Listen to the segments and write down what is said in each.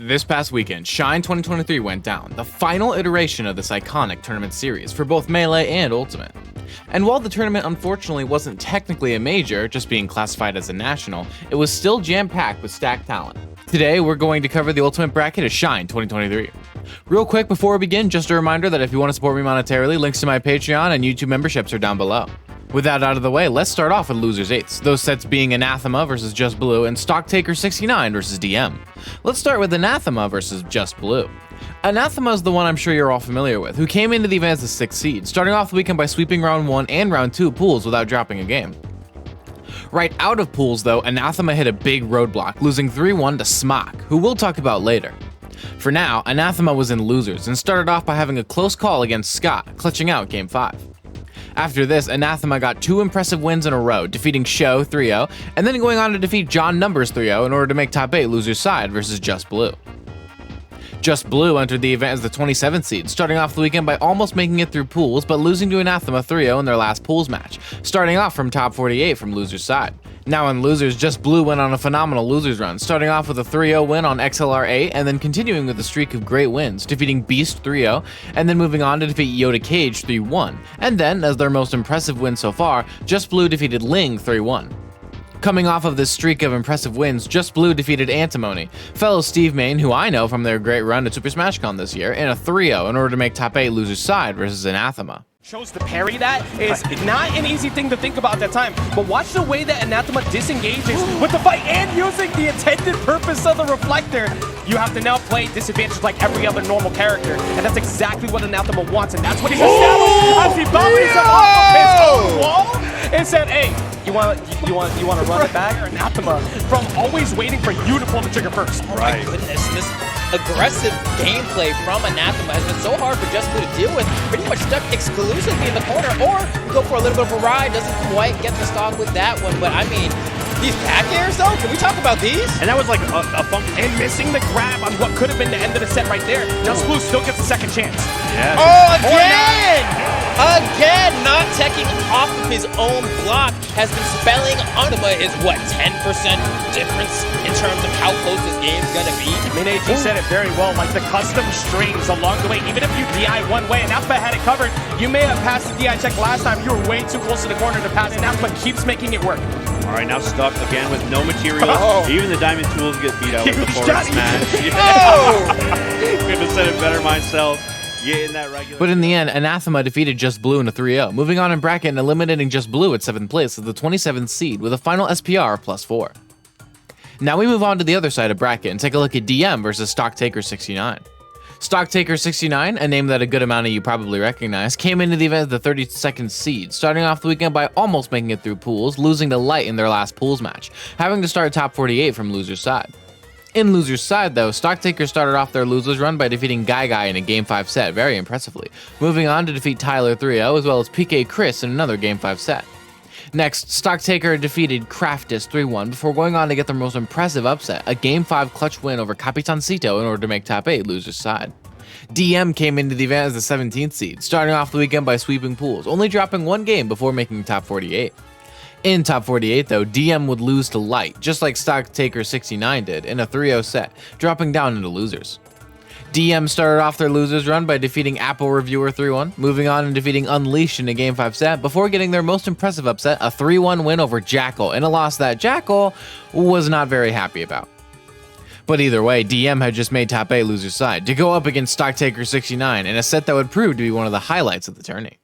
This past weekend, Shine 2023 went down, the final iteration of this iconic tournament series for both Melee and Ultimate. And while the tournament unfortunately wasn't technically a major, just being classified as a national, it was still jam-packed with stacked talent. Today, we're going to cover the Ultimate bracket of Shine 2023. Real quick before we begin, just a reminder that if you want to support me monetarily, links to my Patreon and YouTube memberships are down below. With that out of the way, let's start off with Losers 8s, those sets being Anathema versus Just Blue and Stocktake 69 versus DM. Let's start with Anathema versus Just Blue. Anathema is the one I'm sure you're all familiar with, who came into the event as the 6th seed, starting off the weekend by sweeping round 1 and round 2 pools without dropping a game. Right out of pools though, Anathema hit a big roadblock, losing 3-1 to Smock, who we'll talk about later. For now, Anathema was in Losers and started off by having a close call against Scott, clutching out Game 5. After this, Anathema got 2 impressive wins in a row, defeating Show 3-0, and then going on to defeat John Numbers 3-0 in order to make top 8 Losers side versus Just Blue. Just Blue entered the event as the 27th seed, starting off the weekend by almost making it through pools, but losing to Anathema 3-0 in their last pools match, starting off from top 48 from Losers side. Now in Losers, Just Blue went on a phenomenal Losers run, starting off with a 3-0 win on XLR 8, and then continuing with a streak of great wins, defeating Beast 3-0, and then moving on to defeat Yoda Cage 3-1, and then, as their most impressive win so far, Just Blue defeated Ling 3-1. Coming off of this streak of impressive wins, Just Blue defeated Antimony, fellow Steve Main, who I know from their great run at Super Smash Con this year, in a 3-0 in order to make top 8 Losers side versus Anathema. Chose to parry that is not an easy thing to think about at that time, but watch the way that Anathema disengages with the fight and using the intended purpose of the reflector. You have to now play disadvantage like every other normal character, and that's exactly what Anathema wants, and that's what he's established as he bounces him off of his own wall and said, hey, you want to run it back? Anathema from always waiting for you to pull the trigger first. Right. My goodness, this aggressive gameplay from Anathema has been so hard for Just Blue to deal with. Pretty much stuck exclusively in the corner, or go for a little bit of a ride. Doesn't quite get the stock with that one, but I mean, these back airs though, can we talk about these? And that was like a bump, and missing the grab on what could have been the end of the set right there. Just Blue still gets a second chance. Yeah. Oh, again! Again, not teching off of his own block has been spelling Anathema is what, 10% difference in terms of how close this game's gonna be? MinAG said it very well, like the custom strings along the way. Even if you DI one way and Anathema had it covered, you may have passed the DI check last time. You were way too close to the corner to pass, and Anathema keeps making it work. All right, now stuck again with no material. Even the diamond tools get beat out with the forward smash. Could have said it better myself. In that regular. But in the end, Anathema defeated Just Blue in a 3-0, moving on in bracket and eliminating Just Blue at 7th place as the 27th seed with a final SPR of +4. Now we move on to the other side of bracket and take a look at DM versus Stocktake 69. Stocktake 69, a name that a good amount of you probably recognize, came into the event as the 32nd seed, starting off the weekend by almost making it through pools, losing to Light in their last pools match, having to start top 48 from Losers side. In Losers side though, Stocktake started off their Losers run by defeating Guy in a Game 5 set very impressively, moving on to defeat Tyler 3-0 as well as PK Chris in another Game 5 set. Next, Stocktake defeated Craftis 3-1 before going on to get their most impressive upset, a Game 5 clutch win over Capitancito in order to make top 8 Losers side. DM came into the event as the 17th seed, starting off the weekend by sweeping pools, only dropping one game before making top 48. In top 48 though, DM would lose to Light, just like Stocktake 69 did, in a 3-0 set, dropping down into Losers. DM started off their Losers run by defeating Apple Reviewer 3-1, moving on and defeating Unleashed in a Game 5 set, before getting their most impressive upset, a 3-1 win over Jackal, in a loss that Jackal was not very happy about. But either way, DM had just made top 8 Losers side, to go up against Stocktake 69 in a set that would prove to be one of the highlights of the tourney.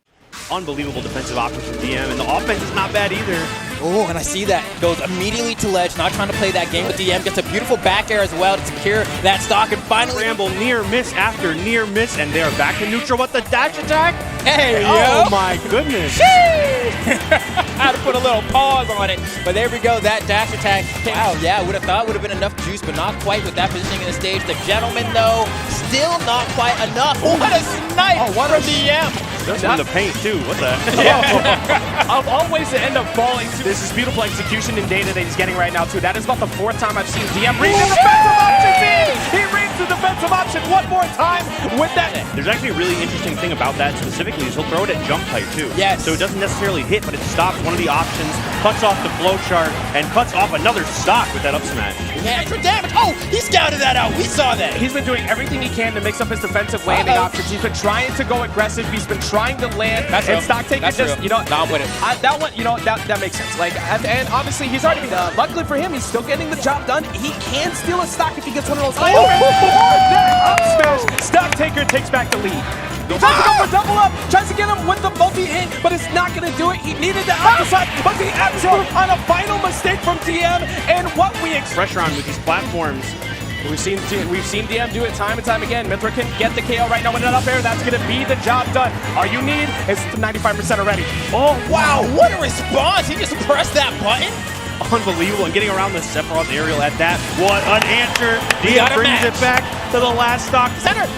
Unbelievable defensive options from DM, and the offense is not bad either. Oh, and I see that. Goes immediately to ledge, not trying to play that game with DM. Gets a beautiful back air as well to secure that stock, and finally... Ramble, near miss after near miss, and they are back to neutral with the dash attack. Hey, oh my goodness. Had to put a little pause on it, but there we go, that dash attack. Wow, yeah, would have thought would have been enough juice, but not quite with that positioning in the stage. The gentleman, though, still not quite enough. What a snipe from DM. There's in the paint, too. What the heck? Of all ways to end up falling to. This is beautiful execution and data that he's getting right now, too. That is about the 4th time I've seen DM read the defensive option. He reads the defensive option one more time with that. There's actually a really interesting thing about that specifically is he'll throw it at jump height, too. Yes. So it doesn't necessarily hit, but it stops one of the options, cuts off the flow chart, and cuts off another stock with that up smash. Yeah, extra damage. Oh, He scouted that out. We saw that. He's been doing everything he can to mix up his defensive landing options. He's been trying to go aggressive. He's been trying to land. That's and real. Stocktake is just, you know, no, I'm with it. That one, you know, that makes sense. Like, and obviously he's already been, luckily for him, he's still getting the job done. He can steal a stock if he gets one of those. Up smash. Stocktaker takes back the lead. He tries to go for double up, tries to get him with the multi-hit, but it's not going to do it. He needed the outside, but the absolute on a final mistake from DM, and what we Pressure on with these platforms. We've seen DM do it time and time again. Mithra can get the KO right now with an up air. That's going to be the job done. All you need is 95% already. Oh, wow. What a response. He just pressed that button. Unbelievable, and getting around the Sephiroth aerial at that. What an answer. Dia brings it back to the last stock center.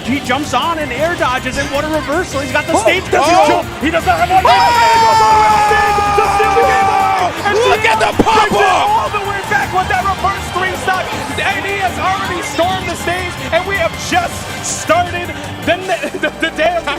He jumps on and air dodges, and what a reversal. He's got the stage control. He does not have one. To steal the game away. And look at the pop-up. All the way back with that reverse 3 stock. And he has already stormed the stage, and we have just started the dance.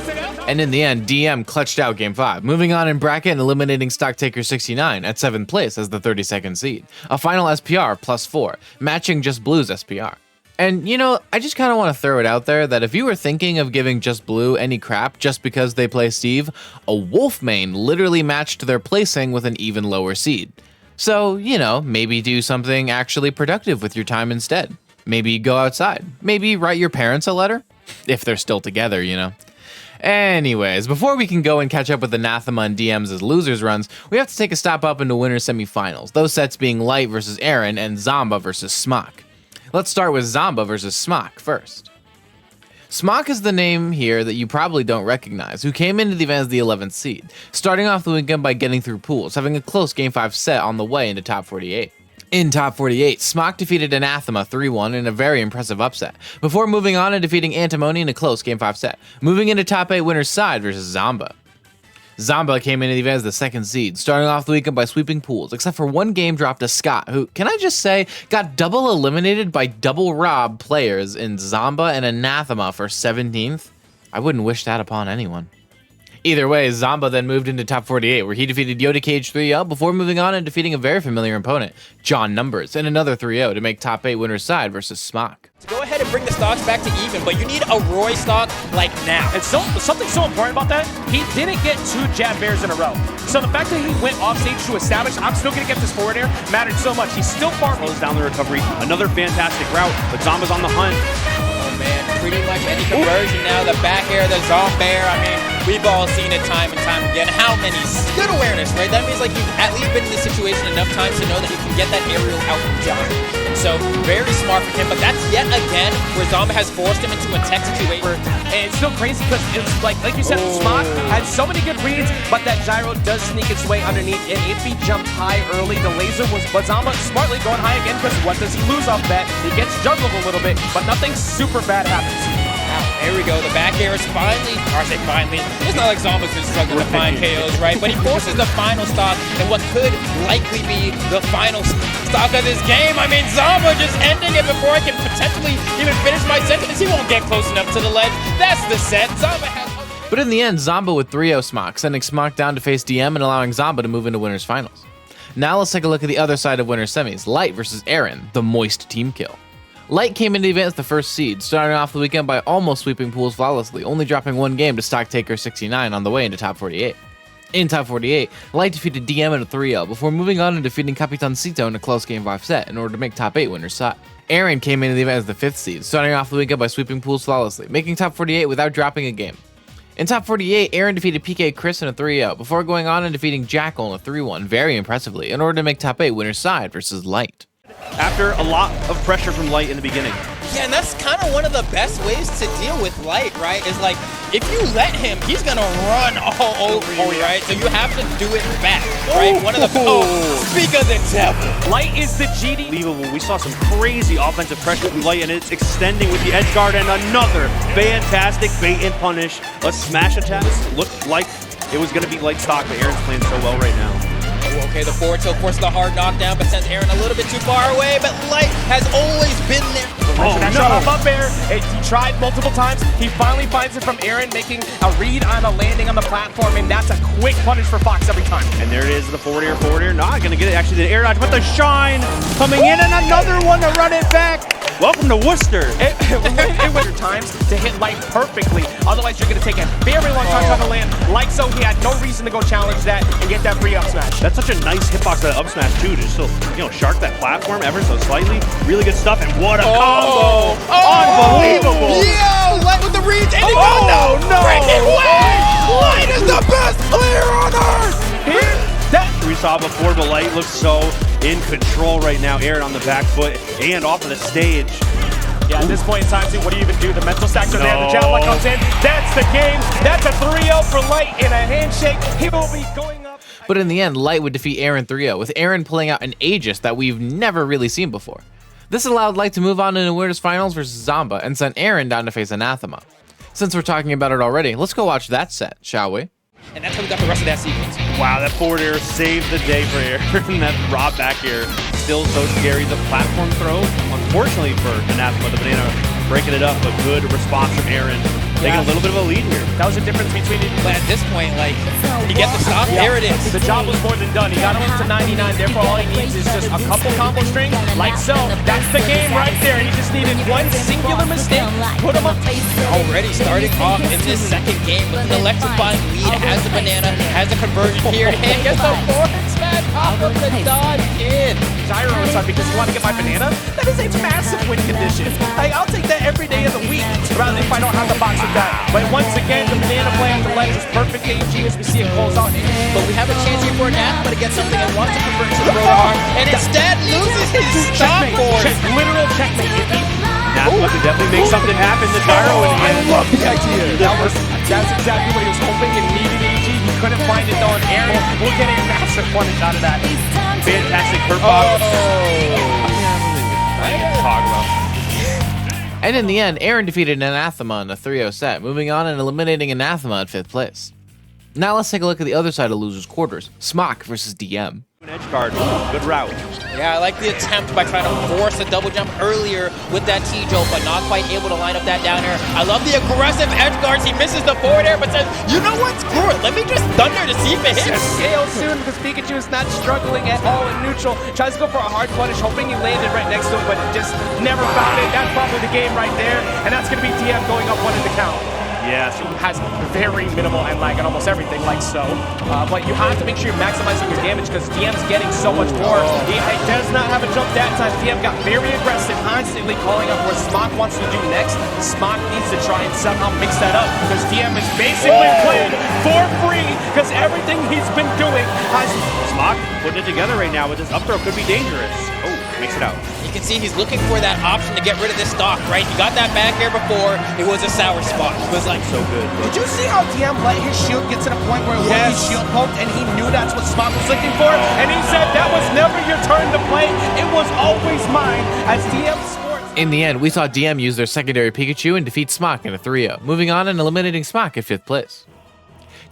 And in the end, DM clutched out Game 5, moving on in bracket and eliminating Stocktaker 69 at 7th place as the 32nd seed. A final SPR +4, matching Just Blue's SPR. And you know, I just kind of want to throw it out there that if you were thinking of giving Just Blue any crap just because they play Steve, a Wolf main literally matched their placing with an even lower seed. So, you know, maybe do something actually productive with your time instead. Maybe go outside. Maybe write your parents a letter. If they're still together, you know. Anyways, before we can go and catch up with Anathema and DMs as losers runs, we have to take a stop up into winners semifinals, those sets being Light versus Aaron and Zomba versus Smock. Let's start with Zomba versus Smock first. Smock is the name here that you probably don't recognize, who came into the event as the 11th seed, starting off the weekend by getting through pools, having a close Game 5 set on the way into Top 48. In Top 48, Smock defeated Anathema 3-1 in a very impressive upset, before moving on and defeating Antimony in a close Game 5 set, moving into Top 8 winners side versus Zomba. Zomba came into the event as the 2nd seed, starting off the weekend by sweeping pools, except for one game drop to Scott, who, can I just say, got double eliminated by double rob players in Zomba and Anathema for 17th? I wouldn't wish that upon anyone. Either way, Zomba then moved into Top 48, where he defeated Yoda Cage 3-0 before moving on and defeating a very familiar opponent, John Numbers, in another 3-0 to make Top 8 winners side versus Smock. Go ahead and bring the stocks back to even, but you need a Roy stock like now. And something so important about that, he didn't get 2 jab bears in a row. So the fact that he went off stage to establish, I'm still going to get this forward air, mattered so much. He's still far. Slows down the recovery. Another fantastic route, but Zomba's on the hunt. Oh man, pretty much any conversion now. The back air, the Zomba air, I mean, we've all seen it time and time again. How many? Good awareness, right? That means like you've at least been in this situation enough times to know that you can get that aerial out from John. And so, very smart for him, but that's yet again where Zomba has forced him into a tech situation. And it's still crazy because it's like you said, Smock had so many good reads, but that gyro does sneak its way underneath. And if he jumped high early, the laser was, but Zomba smartly going high again because what does he lose off that? He gets juggled a little bit, but nothing super bad happens. There we go. The back air is finally, or I say finally, it's not like Zomba's been struggling to find KOs, right? But he forces the final stock and what could likely be the final stock of this game. I mean, Zomba just ending it before I can potentially even finish my sentence. He won't get close enough to the ledge. That's the set. Zomba has... But in the end, Zomba with 3-0 Smock, sending Smock down to face DM and allowing Zomba to move into winners finals. Now let's take a look at the other side of winners semis, Light versus Aaron, the moist team kill. Light came into the event as the 1st seed, starting off the weekend by almost sweeping pools flawlessly, only dropping one game to Stocktaker 69 on the way into Top 48. In Top 48, Light defeated DM in a 3-0 before moving on and defeating Capitancito in a close Game 5 set in order to make Top 8 winners side. Aaron came into the event as the 5th seed, starting off the weekend by sweeping pools flawlessly, making Top 48 without dropping a game. In Top 48, Aaron defeated PK Chris in a 3-0 before going on and defeating Jackal in a 3-1 very impressively in order to make Top 8 winners side versus Light. After a lot of pressure from Light in the beginning. Yeah, and that's kind of one of the best ways to deal with Light, right? Is like, if you let him, he's going to run all over you, right? So you have to do it back, right? One of the... speak of the devil. Light is the GD. Unbelievable. We saw some crazy offensive pressure from Light, and it's extending with the edge guard and another fantastic bait and punish. A smash attack. Looked like it was going to be Light stock, but Aaron's playing so well right now. Okay, the forward tilt forces the hard knockdown, but sends Aaron a little bit too far away, but Light has always been there. Shot off up air. He tried multiple times. He finally finds it from Aaron, making a read on a landing on the platform, and that's a quick punish for Fox every time. And there it is, the forward air, not going to get it. Actually, the air dodge, but the shine coming in, and another one to run it back. Welcome to Worcester. It was times to hit Light perfectly. Otherwise, you're going to take a very long time trying to land. Like so, he had no reason to go challenge that and get that free up smash. That's such a nice hitbox of that up smash too. Just to, shark that platform ever so slightly. Really good stuff. And what a combo! Unbelievable! Yo, Light with the reach. And Oh, no! Freaking way! Light is the best player on earth! We saw before, but Light looks so in control right now. Aaron on the back foot and off of the stage. Yeah, at this point in time, too, what do you even do? The mental stacks are there. The javelin comes in. That's the game. That's a 3-0 for Light in a handshake. He will be going up. But in the end, Light would defeat Aaron 3-0, with Aaron pulling out an Aegis that we've never really seen before. This allowed Light to move on into Weirdest Finals versus Zomba and sent Aaron down to face Anathema. Since we're talking about it already, let's go watch that set, shall we? And that's how we got the rest of that sequence. Wow, that forward air saved the day for Aaron. That raw back air, still so scary. The platform throw, unfortunately for Anathema, the banana breaking it up. A good response from Aaron, taking a little bit of a lead here. That was the difference between it. But at this point, like, you get the stop, there it is. The job was more than done. He got him to 99. Therefore, all he needs is just a couple combo strings, like so. That's the game right there. He just needed one singular mistake. Put him up. Already starting off in this second game with an electrifying lead, has the banana, has the conversion here, and gets the forward smash off of the dodge in. Gyro inside because you want to get my banana? That is a massive win condition. Like, I'll take that every day of the week, rather if I don't have the box of that. But once again, the banana play on the ledge is perfect AG as we see it close out. But we have a chance here for Anathema to get something and wants to convert to the roller arm, and instead loses his stop board. Literal checkmate. Anathema could definitely make something happen. The gyro in the end. I love the idea. That's exactly what he was hoping and needed, AG. He couldn't find it though, and Aaron will get a massive punish out of that. Fantastic hurt box. Talk about. And in the end, Aaron defeated Anathema in a 3-0 set, moving on and eliminating Anathema at 5th place. Now let's take a look at the other side of losers' quarters, Smock versus DM. Edge guard, good route. Yeah, I like the attempt by trying to force a double jump earlier with that T-Joe, but not quite able to line up that down air. I love the aggressive edge guards. He misses the forward air, but says, you know what, screw it. Let me just thunder to see if it hits. Scale soon because Pikachu is not struggling at all in neutral. Tries to go for a hard punish, hoping he landed right next to him, but just never found it. That's probably the game right there, and that's going to be DM going up 1 in the count. Yes. Has very minimal end lag and almost everything like so. But you have to make sure you're maximizing your damage because DM's getting so much more. He does not have a jump that time. DM got very aggressive, constantly calling up what Smock wants to do next. Smock needs to try and somehow mix that up because DM is basically playing for free because everything he's been doing has... Smock putting it together right now with this up throw could be dangerous. Oh, makes it out. You can see he's looking for that option to get rid of this stock, right? He got that back air before. It was a sour spot. It was like So good. Did you see how DM let his shield get to the point where it was shield poked and he knew that's what Smock was looking for? And he said that was never your turn to play. It was always mine as DM Sports. In the end, we saw DM use their secondary Pikachu and defeat Smock in a 3-0, moving on and eliminating Smock at 5th place.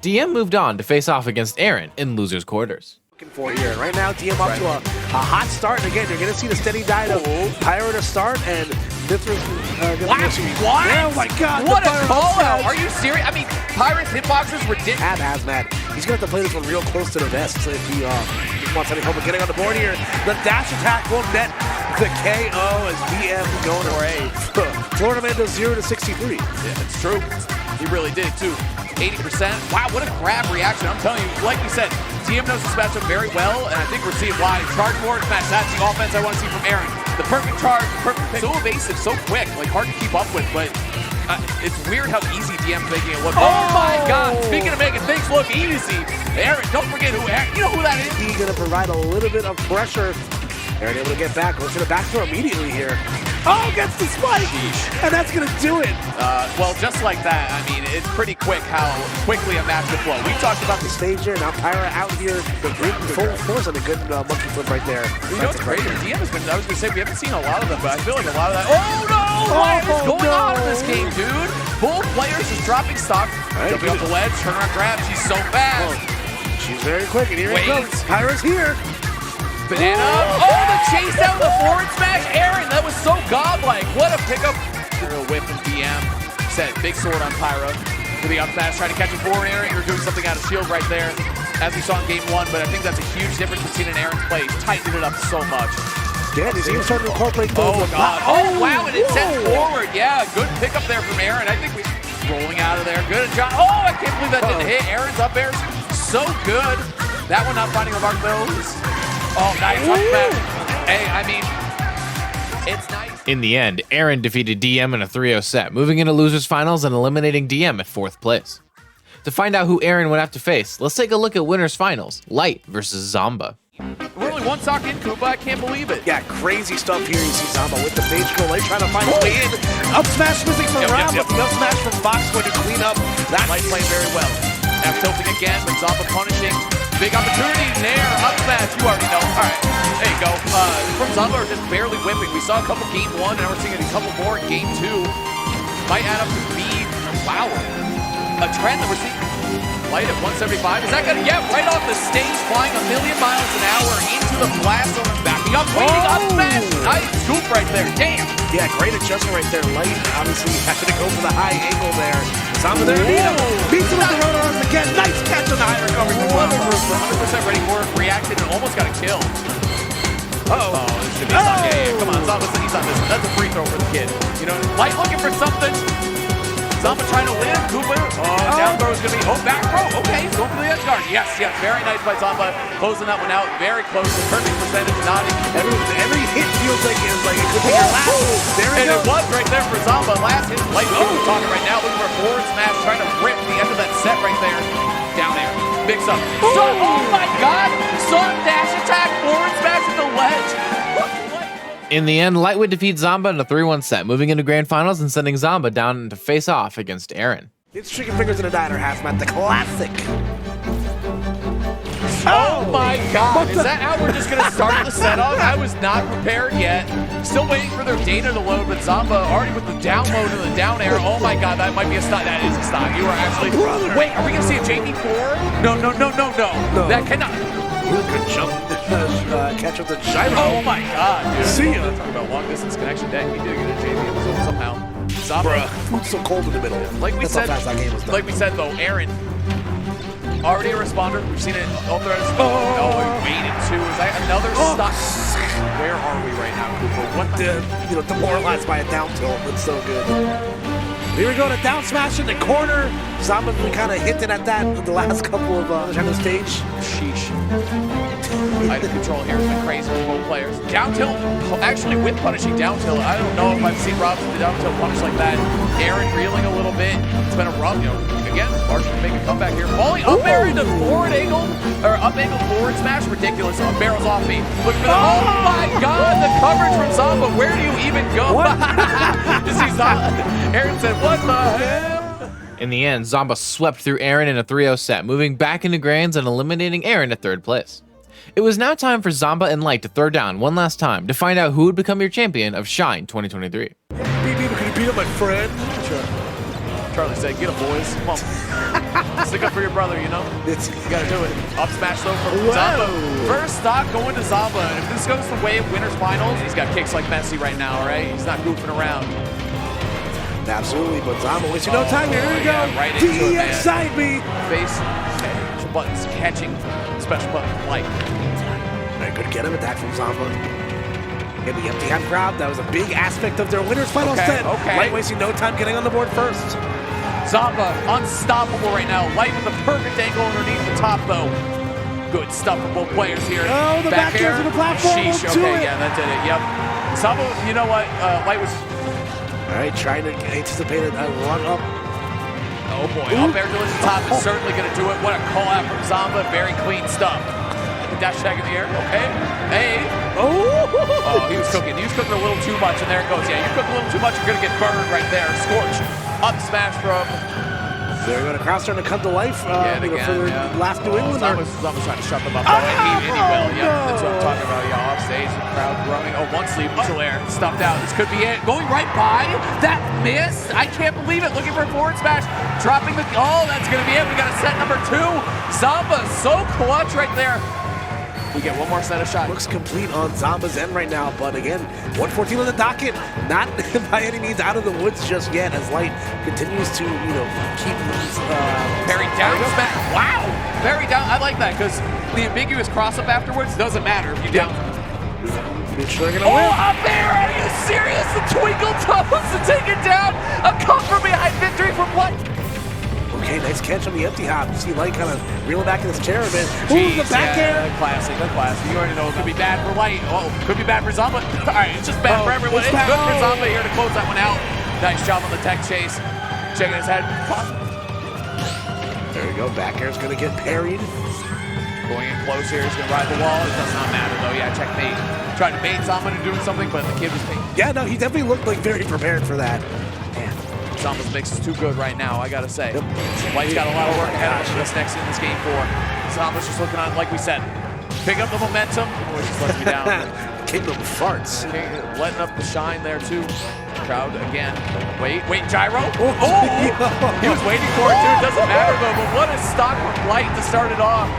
DM moved on to face off against Aaron in losers' quarters. For here. Right now, DM up to a hot start. And again, you're going to see the steady diet of Pyro to start and Mithra's What? Oh my god. What a call out. Are you serious? I mean, Pyro's hitboxes were ridiculous. Hazmat. He's going to have to play this one real close to the vest if he wants any help with getting on the board here. The dash attack will net the KO as DM going away. Florida Man does 0 to 63. Yeah, it's true. He really did too. 80%. Wow, what a grab reaction. I'm telling you, like you said, DM knows this matchup very well, and I think we're seeing why. Charge forward smash, that's the offense I want to see from Aaron. The perfect charge, perfect pick. So evasive, so quick, like hard to keep up with, but it's weird how easy DM's making it look. Oh my god, speaking of making things look easy, Aaron, don't forget who Aaron, you know who that is? He's going to provide a little bit of pressure. Aaron able to get back, goes to the back throw immediately here. Oh, gets the spike! And that's going to do it. Well, just like that, I mean, it's pretty quick how quickly a match will flow. We talked about The stage here, now Pyra out here, the full force on a good monkey flip right there. You know what's crazy? DM has been, I was going to say, we haven't seen a lot of them, but I feel like a lot of that. Oh no! What is going on in this game, dude? Both players just dropping stock, jumping off the ledge, turn around grab. She's so fast. She's very quick, and here it goes. Pyra's here. Banana. Oh, the chase down the forward smash. Aaron, that was so godlike. What a pickup. A whip from DM. Set big sword on Pyro. For the up smash, trying to catch a forward air. You're doing something out of shield right there, as we saw in game 1. But I think that's a huge difference between an Aaron's play. He's tightening it up so much. Yeah, he's even starting to incorporate those. Oh, God. Oh, wow, and it sends forward. Yeah, good pickup there from Aaron. I think we rolling out of there. Good job. Oh, I can't believe that didn't hit. Aaron's up airs. So good. That one not finding the mark, though. Oh, nice. Up back. Hey, I mean, it's nice. In the end, Aaron defeated DM in a 3-0 set, moving into losers finals and eliminating DM at 4th place. To find out who Aaron would have to face, let's take a look at winners finals, Light versus Zomba. We're only one stock in, Koopa. I can't believe it. Yeah, crazy stuff here. You see Zomba with the stage go late, trying to find his way in. Up smash missing from Ram, but the up smash from Fox going to clean up. That Light playing very well. F tilting again, but Zomba punishing. Big opportunity there. Up smash. You already know. All right, there you go. From Zomba are just barely whipping. We saw a couple game 1, and now we're seeing a couple more in game 2. Might add up to be, wow, a trend that we're seeing. Light at 175. Is that gonna get right off the stage, flying 1,000,000 miles an hour into the blast zone, backing up, waiting up smash. Nice scoop right there. Damn. Yeah, great adjustment right there. Light obviously having to go for the high angle there. Zomba there, beats him with the rotor arms again. Nice catch on the high recovery. 100% ready for it. Reacted and almost got a kill. Oh, this should be fun. Yeah, come on, Zomba, he's on this one. That's a free throw for the kid. You know, Light looking for something. Zomba trying to win. Cooper. Down throw is going to be. Back throw. Okay, he's going for the edge guard. Yes. Very nice by Zomba. Closing that one out. Very close. The perfect percentage. Nodding. Every hit feels like it could be your last. There we go. It was right there for Zomba. Last hit. Light we're talking right now. Looking for a forward smash. Trying to rip the end of that set right there. Down there. Big Sun. Oh my God. Sun dash attack. Forward smash at the ledge. In the end, Light would defeat Zomba in a 3-1 set, moving into grand finals and sending Zomba down to face off against Aaron. It's Chicken Fingers in a Diner, Hazmat, the classic. Oh my God, is that how we're just gonna start the set off? I was not prepared yet. Still waiting for their data to load, but Zomba already with the download and the down air. Oh my God, that might be a stock. That is a stock. You are actually, wait, are we gonna see a JP4? No. That cannot. Good jump, catch up the gyro. Oh my God, dude. See ya. Talking about long distance connection deck. He did get a JP somehow. Zomba. Food's so cold in the middle. Like we That's said, how fast that game was done. like we said though, Aaron. Already a responder. We've seen it over there. Oh, we waited too. Is that another stock? Where are we right now, Cooper? What the? Demoralized by a down tilt. It's so good. Here we go to down smash in the corner. Zomba been kind of hinting at that the last couple of on the stage. Sheesh. Item control here has been crazy for both players. Down tilt, actually with punishing down tilt. I don't know if I've seen Robson the down tilt punish like that. Aaron reeling a little bit. It's been a rough, again, Marshall can make a comeback here. Falling up air into forward angle, or up angle forward smash. Ridiculous. Barrels off me. Look for the, oh my God, the coverage from Zomba. Where do you even go? You see Zomba, Aaron said, what the hell? In the end, Zomba swept through Aaron in a 3-0 set, moving back into grands and eliminating Aaron at 3rd place. It was now time for Zomba and Light to throw down one last time to find out who would become your champion of Shine 2023. BB, can you beat up my friend? Charlie said, get him, boys. Come on. Stick up for your brother, you know? You gotta do it. Up smash though from Zomba. First stock going to Zomba. And if this goes the way of winners finals, he's got kicks like Messi right now, right? He's not goofing around. Absolutely, but Zomba wasting no time. Here we go. Right into it, side B. Face buttons catching special button Light. Very good get him attack from Zomba. And the empty hand grab, that was a big aspect of their winners final set. Light wasting no time getting on the board first. Zomba unstoppable right now. Light with the perfect angle underneath the top though. Good stuff for both players here. Oh, the back air to the platform. Sheesh, okay, yeah, that did it. Yep. Zomba, you know what? Light was. All right, trying to anticipate a run up. Oh boy, up air to the top is certainly going to do it. What a call out from Zomba. Very clean stuff. Dash attack in the air. Okay. Hey. Oh, he was cooking. He was cooking a little too much, and there it goes. Yeah, you cook a little too much, you're going to get burned right there. Scorch. Up smash from. They're going to cross starting to come to life for the last New England. Zomba's trying to shut them up, though, and he will. Yeah, that's what I'm talking about. Yeah, off stage, the crowd growing. Oh, one sleeve, neutral air, stuffed out. This could be it. Going right by. That miss. I can't believe it. Looking for a forward smash. Dropping the. Oh, that's going to be it. We got a set number 2. Zomba so clutch right there. We get one more set of shots. Looks complete on Zomba's end right now, but again, 114 on the docket. Not by any means out of the woods just yet, as Light continues to, keep very down smash. Wow, very down. I like that because the ambiguous cross up afterwards doesn't matter if you down. Neutral gonna Oh, win. up there! Are you serious? The twinkle toes to take it down. A come from behind victory from Light. Okay, nice catch on the empty hop. You see Light kind of reeling back in his chair a bit. Ooh, Jeez, the back air. Classic, the classic. You already know it could be bad for Light. Oh, could be bad for Zomba. All right, it's just bad for everyone. It's good for Zomba here to close that one out. Nice job on the tech chase. Checking his head. There you go. Back air's gonna get parried. Going in close here. He's gonna ride the wall. It does not matter though. Yeah, checkmate. Tried to bait Zomba into doing something, but the kid was paid. Yeah, no, he definitely looked like very prepared for that. Man, Zomba's mix is too good right now, I gotta say. Light's got a lot of work ahead of him this next in this game 4. Zomba's just looking on, like we said, pick up the momentum, or just lets me down. Kingdom farts. Letting up the shine there too. Crowd again. Wait, gyro. Oh! He was waiting for it too. It doesn't matter though, but what a stock from Light to start it off.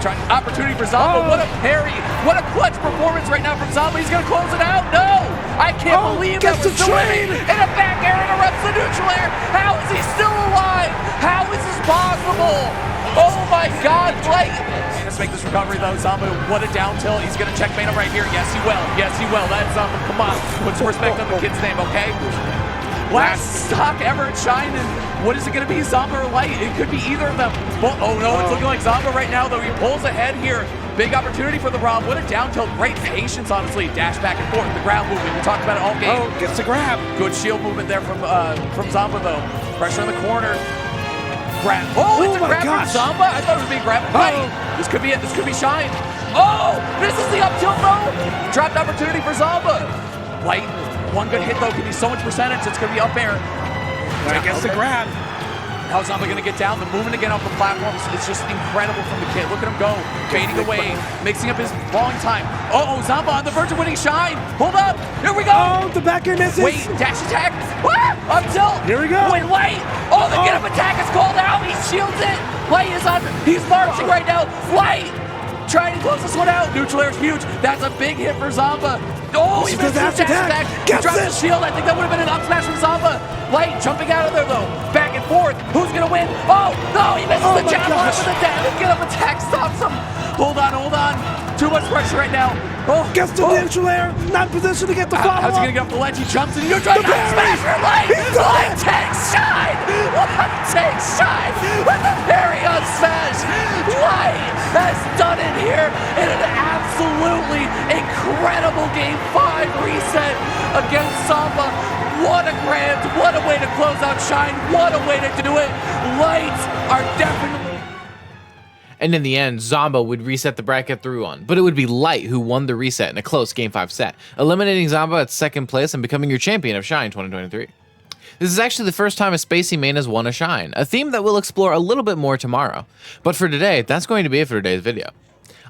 Opportunity for Zomba. What a parry. What a clutch performance right now from Zomba. He's going to close it out. No! I can't believe that was the winning. And a back air interrupts the neutral air. How is he still alive? How is this possible? Oh my God, Light. Let's make this recovery though. Zomba, what a down tilt. He's going to checkmate him right here. Yes, he will. Yes, he will. That's Zomba. Come on. Put some respect on the kid's name, okay? Last stock ever at Shine, and what is it going to be, Zomba or Light? It could be either of them. Oh no, it's looking like Zomba right now, though. He pulls ahead here. Big opportunity for the Rob. What a down tilt. Great patience, honestly. Dash back and forth. The ground movement. We talked about it all game. Oh, gets the grab. Good shield movement there from Zomba, though. Pressure in the corner. Grab. Oh, it's a grab from Zomba. I thought it was being grabbed by Light. This could be it. This could be Shine. Oh, this is the up tilt, though. Dropped opportunity for Zomba. Light. One good hit, though, can be so much percentage. It's going to be up air. I guess the grab. How's Zomba going to get down? The movement again off the platforms is just incredible from the kid. Look at him go. Fading away. Mixing up his falling time. Uh-oh, Zomba on the verge of winning Shine. Hold up. Here we go. Oh, the back air misses. Wait, dash attack. Ah, up tilt. Here we go. Wait, Light. Oh, the get up attack is called out. He shields it. Light is on. He's marching right now. Light trying to close this one out. Neutral air is huge. That's a big hit for Zomba. Oh, he missed his dash attack. He dropped the shield. I think that would have been an up smash from Zomba. Light jumping out of there, though. Back and forth. Who's going to win? Oh, no, he misses the javelin with the get up attack. Stops him. Hold on, hold on. Too much pressure right now. Oh, gets the neutral air. Not in position to get the follow-up. How's he going to get up the ledge? He jumps and you try to smash for Light. Light takes Shine. Light takes Shine with the parry on smash. Light has done it here in an absolutely incredible Game 5 reset against Zomba. What a grand, what a way to close out Shine, what a way to do it. Lights are definitely... And in the end, Zomba would reset the bracket through on, but it would be Light who won the reset in a close Game 5 set, eliminating Zomba at second place and becoming your champion of Shine 2023. This is actually the first time a Spacey main has won a Shine, a theme that we'll explore a little bit more tomorrow. But for today, that's going to be it for today's video.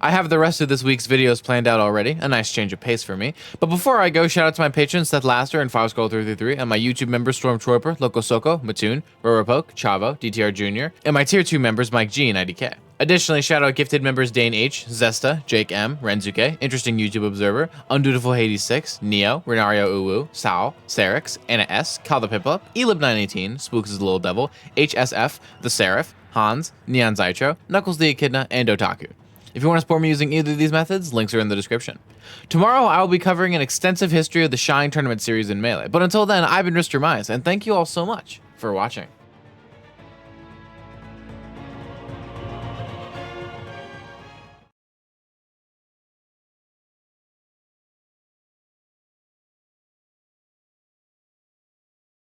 I have the rest of this week's videos planned out already, a nice change of pace for me. But before I go, shout out to my patrons Seth Laster and 5Skull333, and my YouTube members Stormtrooper, Loco Soco, Mattoon, Roropoke, Chavo, DTR Jr., and my Tier 2 members Mike G and IDK. Additionally, shout out gifted members Dane H, Zesta, Jake M, Renzuke, Interesting YouTube Observer, Undutiful Hades 6, Neo, Renario Uwu, Sal, Serix, Anna S, Cal the Piplup, Elib918, Spooks is the Little Devil, HSF, The Seraph, Hans, Neon Zytro, Knuckles the Echidna, and Otaku. If you want to support me using either of these methods, links are in the description. Tomorrow, I will be covering an extensive history of the Shine Tournament series in Melee, but until then, I've been Mr. Mize, and thank you all so much for watching.